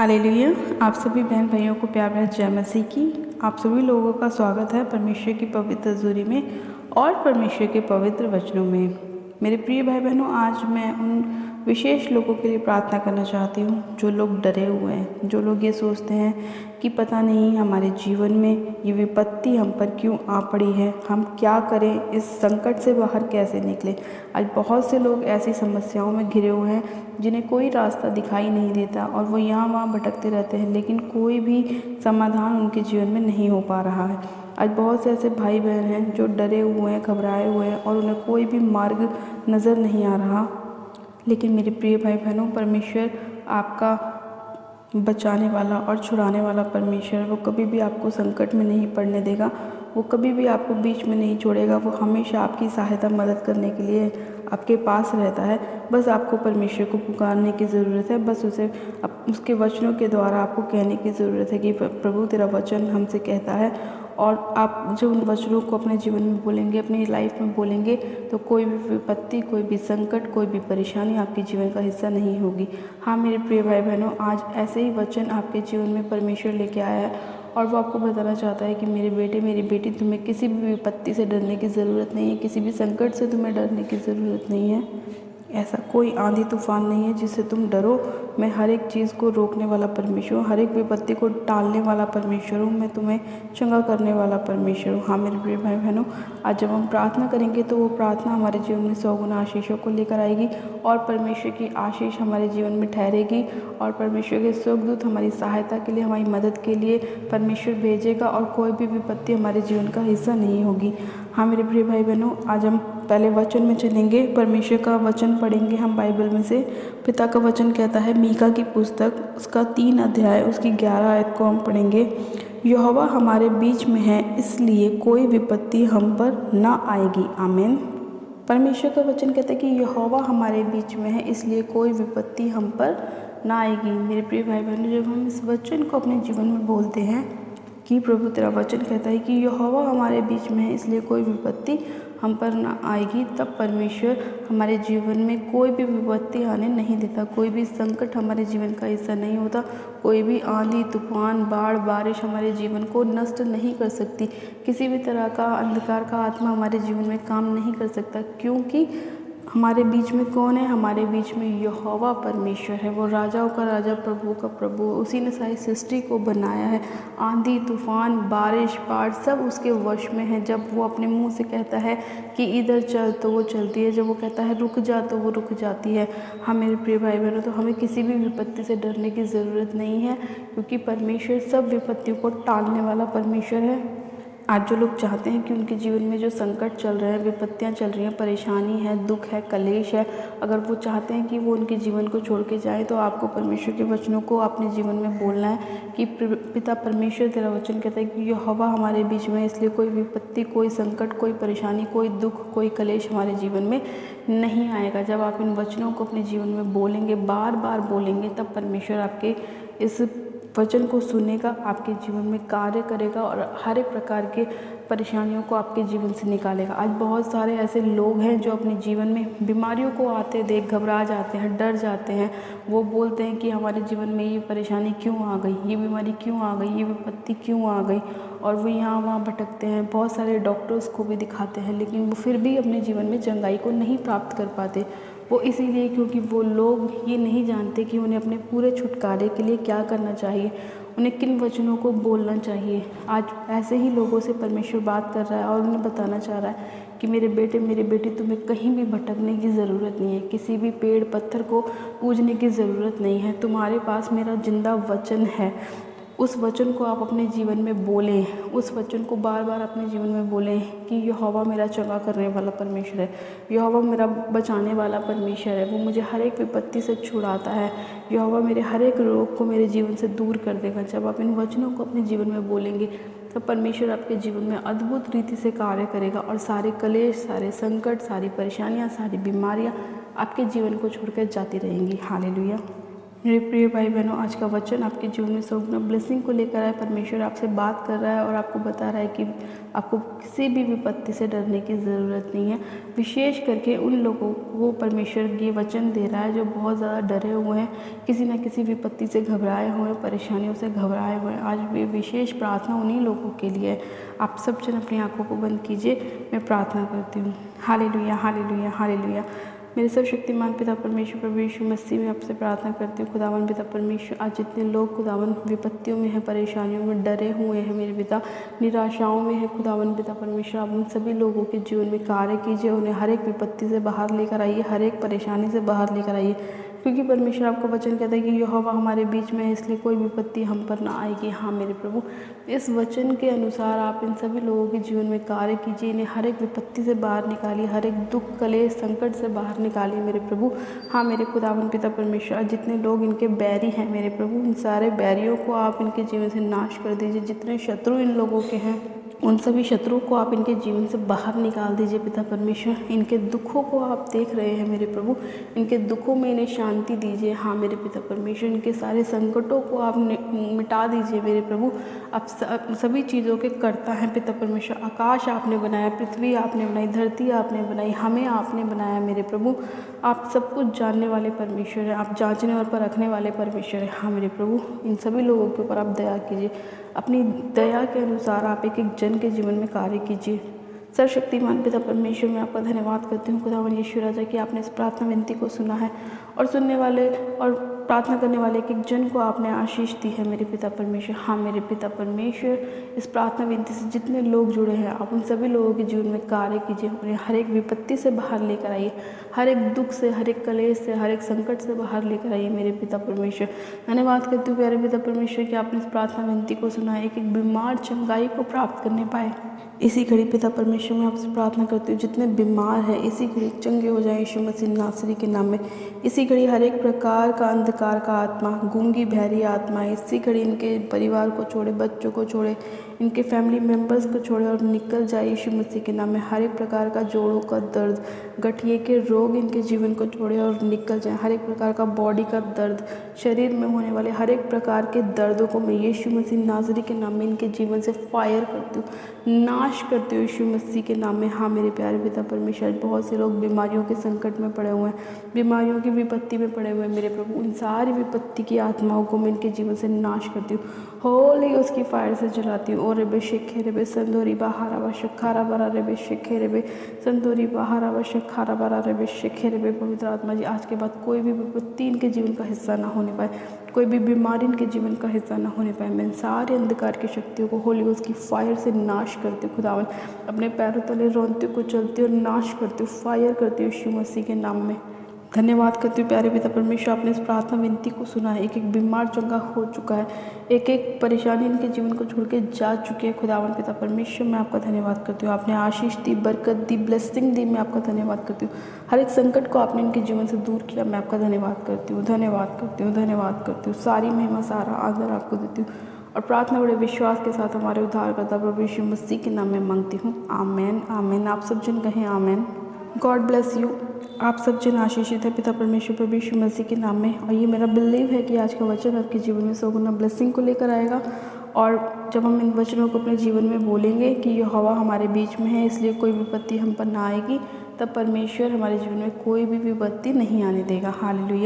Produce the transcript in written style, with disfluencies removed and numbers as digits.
Hallelujah. आप सभी बहन भाइयों को प्यार भरी जय मसीह की। आप सभी लोगों का स्वागत है परमेश्वर की पवित्र हज़ूरी में और परमेश्वर के पवित्र वचनों में। मेरे प्रिय भाई बहनों, आज मैं उन विशेष लोगों के लिए प्रार्थना करना चाहती हूँ जो लोग डरे हुए हैं, जो लोग ये सोचते हैं कि पता नहीं हमारे जीवन में ये विपत्ति हम पर क्यों आ पड़ी है, हम क्या करें, इस संकट से बाहर कैसे निकलें। आज बहुत से लोग ऐसी समस्याओं में घिरे हुए हैं जिन्हें कोई रास्ता दिखाई नहीं देता और वो यहाँ वहाँ भटकते रहते हैं, लेकिन कोई भी समाधान उनके जीवन में नहीं हो पा रहा है। आज बहुत से ऐसे भाई बहन हैं जो डरे हुए हैं, घबराए हुए हैं और उन्हें कोई भी मार्ग नज़र नहीं आ रहा। लेकिन मेरे प्रिय भाई बहनों, परमेश्वर आपका बचाने वाला और छुड़ाने वाला परमेश्वर, वो कभी भी आपको संकट में नहीं पड़ने देगा, वो कभी भी आपको बीच में नहीं छोड़ेगा। वो हमेशा आपकी सहायता मदद करने के लिए आपके पास रहता है। बस आपको परमेश्वर को पुकारने की ज़रूरत है, बस उसे उसके वचनों के द्वारा आपको कहने की ज़रूरत है कि प्रभु तेरा वचन हमसे कहता है। और आप जो उन वचनों को अपने जीवन में बोलेंगे, अपनी लाइफ में बोलेंगे, तो कोई भी विपत्ति, कोई भी संकट, कोई भी परेशानी आपके जीवन का हिस्सा नहीं होगी। हाँ मेरे प्रिय भाई बहनों, आज ऐसे ही वचन आपके जीवन में परमेश्वर लेके आया है और वो आपको बताना चाहता है कि मेरे बेटे, मेरी बेटी, तुम्हें किसी भी विपत्ति से डरने की ज़रूरत नहीं है, किसी भी संकट से तुम्हें डरने की ज़रूरत नहीं है। ऐसा कोई आंधी तूफान नहीं है जिससे तुम डरो। मैं हर एक चीज़ को रोकने वाला परमेश्वर हूँ, हर एक विपत्ति को टालने वाला परमेश्वर हूँ, मैं तुम्हें चंगा करने वाला परमेश्वर हूँ। हाँ मेरे प्रिय भाई बहनों, आज जब हम प्रार्थना करेंगे तो वो प्रार्थना हमारे जीवन में 100 गुना आशीषों को लेकर आएगी और परमेश्वर की आशीष हमारे जीवन में ठहरेगी और परमेश्वर के स्वर्गदूत हमारी सहायता के लिए, हमारी मदद के लिए परमेश्वर भेजेगा और कोई भी विपत्ति हमारे जीवन का हिस्सा नहीं होगी। हाँ मेरे प्रिय भाई बहनों, आज हम पहले वचन में चलेंगे। परमेश्वर का वचन पढ़ेंगे हम बाइबल में से। पिता का वचन कहता है, मीका की पुस्तक उसका 3 अध्याय उसकी 11 आयत को हम पढ़ेंगे। यहोवा हमारे बीच में है, इसलिए कोई विपत्ति हम पर ना आएगी। आमीन। परमेश्वर का वचन कहता है कि यहोवा हमारे बीच में है, इसलिए कोई विपत्ति हम पर ना आएगी। मेरे प्रिय भाई बहनों, जब हम इस वचन को अपने जीवन में बोलते हैं कि प्रभु तेरा वचन कहता है कि यहोवा हमारे बीच में है, इसलिए कोई विपत्ति हम पर ना आएगी, तब परमेश्वर हमारे जीवन में कोई भी विपत्ति आने नहीं देता, कोई भी संकट हमारे जीवन का हिस्सा नहीं होता, कोई भी आंधी तूफान, बाढ़, बारिश हमारे जीवन को नष्ट नहीं कर सकती। किसी भी तरह का अंधकार का आत्मा हमारे जीवन में काम नहीं कर सकता, क्योंकि हमारे बीच में कौन है? हमारे बीच में यहोवा परमेश्वर है। वो राजाओं का राजा, प्रभु का प्रभु, उसी ने सारी सृष्टि को बनाया है। आंधी तूफान, बारिश, बाढ़ सब उसके वश में है। जब वो अपने मुंह से कहता है कि इधर चल तो वो चलती है, जब वो कहता है रुक जा तो वो रुक जाती है। हाँ मेरे प्रिय भाई बहनों, तो हमें किसी भी विपत्ति से डरने की ज़रूरत नहीं है, क्योंकि परमेश्वर सब विपत्तियों को टालने वाला परमेश्वर है। आज जो लोग चाहते हैं कि उनके जीवन में जो संकट चल रहे हैं, विपत्तियां चल रही हैं, परेशानी है, दुख है, कलेश है, अगर वो चाहते हैं कि वो उनके जीवन को छोड़ के जाएं, तो आपको परमेश्वर के वचनों को अपने जीवन में बोलना है कि पिता परमेश्वर तेरा वचन कहता है कि यहोवा हमारे बीच में है, इसलिए कोई विपत्ति, कोई संकट, कोई परेशानी, कोई दुख, कोई कलेश हमारे जीवन में नहीं आएगा। जब आप इन वचनों को अपने जीवन में बोलेंगे, बार बार बोलेंगे, तब परमेश्वर आपके इस वचन को सुनेगा, आपके जीवन में कार्य करेगा और हर एक प्रकार के परेशानियों को आपके जीवन से निकालेगा। आज बहुत सारे ऐसे लोग हैं जो अपने जीवन में बीमारियों को आते देख घबरा जाते हैं, डर जाते हैं। वो बोलते हैं कि हमारे जीवन में ये परेशानी क्यों आ गई, ये बीमारी क्यों आ गई, ये विपत्ति क्यों आ गई, और वो यहाँ वहाँ भटकते हैं। बहुत सारे डॉक्टर्स को भी दिखाते हैं, लेकिन वो फिर भी अपने जीवन में चंगाई को नहीं प्राप्त कर पाते। वो इसीलिए क्योंकि वो लोग ये नहीं जानते कि उन्हें अपने पूरे छुटकारे के लिए क्या करना चाहिए, उन्हें किन वचनों को बोलना चाहिए। आज ऐसे ही लोगों से परमेश्वर बात कर रहा है और उन्हें बताना चाह रहा है कि मेरे बेटे, मेरी बेटी, तुम्हें कहीं भी भटकने की ज़रूरत नहीं है, किसी भी पेड़ पत्थर को पूजने की ज़रूरत नहीं है। तुम्हारे पास मेरा जिंदा वचन है। उस वचन को आप अपने जीवन में बोलें, उस वचन को बार बार अपने जीवन में बोलें कि यहोवा मेरा चंगा करने वाला परमेश्वर है, यहोवा मेरा बचाने वाला परमेश्वर है, वो मुझे हर एक विपत्ति से छुड़ाता है, यहोवा मेरे हर एक रोग को मेरे जीवन से दूर कर देगा। जब आप इन वचनों को अपने जीवन में बोलेंगे, तब परमेश्वर आपके जीवन में अद्भुत रीति से कार्य करेगा और सारे कलेश, सारे संकट, सारी परेशानियाँ, सारी बीमारियाँ आपके जीवन को छोड़कर जाती रहेंगी। हालेलुया। मेरे प्रिय भाई बहनों, आज का वचन आपके जीवन में सौगुना ब्लेसिंग को लेकर आए। परमेश्वर आपसे बात कर रहा है और आपको बता रहा है कि आपको किसी भी विपत्ति से डरने की ज़रूरत नहीं है। विशेष करके उन लोगों को परमेश्वर ये वचन दे रहा है जो बहुत ज़्यादा डरे हुए हैं, किसी न किसी विपत्ति से घबराए हुए हैं, परेशानियों से घबराए हुए हैं। आज भी विशेष प्रार्थना उन्हीं लोगों के लिए है। आप सब जन अपनी आँखों को बंद कीजिए, मैं प्रार्थना करती हूँ। Hallelujah, hallelujah, hallelujah. मेरे सर्वशक्तिमान पिता परमेश्वर प्रभु यीशु मसीह में आपसे प्रार्थना करती हूँ। खुदावन पिता परमेश्वर, आज जितने लोग खुदावन विपत्तियों में हैं, परेशानियों में डरे हुए हैं, मेरे पिता निराशाओं में है, खुदावन पिता परमेश्वर आप उन सभी लोगों के जीवन में कार्य कीजिए। उन्हें हर एक विपत्ति से बाहर लेकर आइए, हर एक परेशानी से बाहर लेकर आइए, क्योंकि परमेश्वर आपका वचन कहता है कि यहोवा हमारे बीच में है, इसलिए कोई विपत्ति हम पर ना आएगी। हाँ मेरे प्रभु, इस वचन के अनुसार आप इन सभी लोगों के जीवन में कार्य कीजिए। इन्हें हर एक विपत्ति से बाहर निकालिए, हर एक दुख, कलेश, संकट से बाहर निकालिए मेरे प्रभु। हाँ मेरे खुदावन पिता परमेश्वर, जितने लोग इनके बैरी हैं मेरे प्रभु, इन सारे बैरियों को आप इनके जीवन से नाश कर दीजिए। जितने शत्रु इन लोगों के हैं, उन सभी शत्रुओं को आप इनके जीवन से बाहर निकाल दीजिए पिता परमेश्वर। इनके दुखों को आप देख रहे हैं मेरे प्रभु, इनके दुखों में इन्हें शांति दीजिए। हाँ मेरे पिता परमेश्वर, इनके सारे संकटों को आप मिटा दीजिए मेरे प्रभु। आप सभी चीज़ों के कर्ता हैं पिता परमेश्वर। आकाश आपने बनाया, पृथ्वी आपने बनाई, धरती आपने बनाई, हमें आपने बनाया मेरे प्रभु। आप सब कुछ जानने वाले परमेश्वर हैं, आप जांचने और परखने वाले परमेश्वर हैं। हाँ मेरे प्रभु, इन सभी लोगों के ऊपर आप दया कीजिए। अपनी दया के अनुसार आप एक एक जन के जीवन में कार्य कीजिए। सर्वशक्तिमान पिता परमेश्वर, मैं आपका धन्यवाद करती हूँ खुदावन यीशु राजा कि आपने इस प्रार्थना विनती को सुना है और सुनने वाले और प्रार्थना करने वाले एक एक जन को आपने आशीष दी है मेरे पिता परमेश्वर। हाँ मेरे पिता परमेश्वर, इस प्रार्थना विनती से जितने लोग जुड़े हैं आप उन सभी लोगों के जीवन में कार्य कीजिए। उन्हें हर एक विपत्ति से बाहर लेकर आइए, हर एक दुख से, हर एक कलेश से, हर एक संकट से बाहर लेकर आइए मेरे पिता परमेश्वर। धन्यवाद करती हूँ प्यारे पिता परमेश्वर कि आपने इस प्रार्थना विनती को सुना है, एक एक बीमार चंगाई को प्राप्त करने पाए। इसी घड़ी पिता परमेश्वर मैं आपसे प्रार्थना करती हूँ, जितने बीमार हैं इसी घड़ी चंगे हो जाए यीशु मसीह नासरी के नाम में। इसी घड़ी हर एक प्रकार का अंधकार का आत्मा, गूंगी बहरी आत्मा, इसी घड़ी इनके परिवार को छोड़े, बच्चों को छोड़े, इनके फैमिली मेम्बर्स को छोड़े और निकल जाए यीशु मसीह के नाम में। हर एक प्रकार का जोड़ों का दर्द, गठिए के रोग इनके जीवन को छोड़े और निकल जाए। हर एक प्रकार का बॉडी का दर्द, शरीर में होने वाले हर एक प्रकार के दर्दों को मैं यीशु मसीह नासरी के नाम में इनके जीवन से फायर करती हूँ, नाश करती हूँ यीशु मसीह के नाम में। हाँ मेरे प्यारे पिता परमेश्वर, बहुत से लोग बीमारियों के संकट में पड़े हुए हैं, बीमारियों की विपत्ति में पड़े हुए हैं मेरे प्रभु। उन सारी विपत्ति की आत्माओं को मैं इनके जीवन से नाश करती हूँ, होली उसकी फायर से जलाती हूँ। और रेबे शेखे रेबे संदोरी बाहर आवा शखारा बरा रेबे शेखे रेबे संदोरी बाहर आवा शखारा बरा रेबे शेखे रेबे। पवित्र आत्मा जी, आज के बाद कोई भी विपत्ति इनके जीवन का हिस्सा ना होने पाए, कोई भी बीमारी इनके जीवन का हिस्सा ना होने पाए। मैं सारे अंधकार की शक्तियों को होली उसकी फायर से नाश करती हूँ खुदावन। अपने पैरों तले रोनती हूँ, कुचलती हूँ, नाश करती हूँ, फायर करती हूँ यीशु मसीह के नाम में। धन्यवाद करती हूँ प्यारे पिता परमेश्वर, आपने इस प्रार्थना विनती को सुना है। एक एक बीमार चंगा हो चुका है, एक एक परेशानी इनके जीवन को छोड़ के जा चुकी है खुदावन पिता परमेश्वर। मैं आपका धन्यवाद करती हूँ, आपने आशीष दी, बरकत दी, ब्लेसिंग दी, मैं आपका धन्यवाद करती हूँ। हर एक संकट को आपने इनके जीवन से दूर किया, मैं आपका धन्यवाद करती हूँ, धन्यवाद करती हूँ, धन्यवाद करती हूँ। सारी महिमा, सारा आदर आपको देती हूँ और प्रार्थना बड़े विश्वास के साथ हमारे उद्धारकर्ता प्रभु यीशु मसीह के नाम में मांगती हूँ। आमेन, आमेन। आप सब जन कहें आमेन। God bless you. आप सब जन आशीषित है पिता परमेश्वर प्रभु यीशु मसीह के नाम में। और ये मेरा बिलीव है कि आज का वचन आपके जीवन में सौगुना ब्लेसिंग को लेकर आएगा। और जब हम इन वचनों को अपने जीवन में बोलेंगे कि यहोवा हमारे बीच में है, इसलिए कोई विपत्ति हम पर ना आएगी, तब परमेश्वर हमारे जीवन में कोई भी विपत्ति नहीं आने देगा। हालेलुया।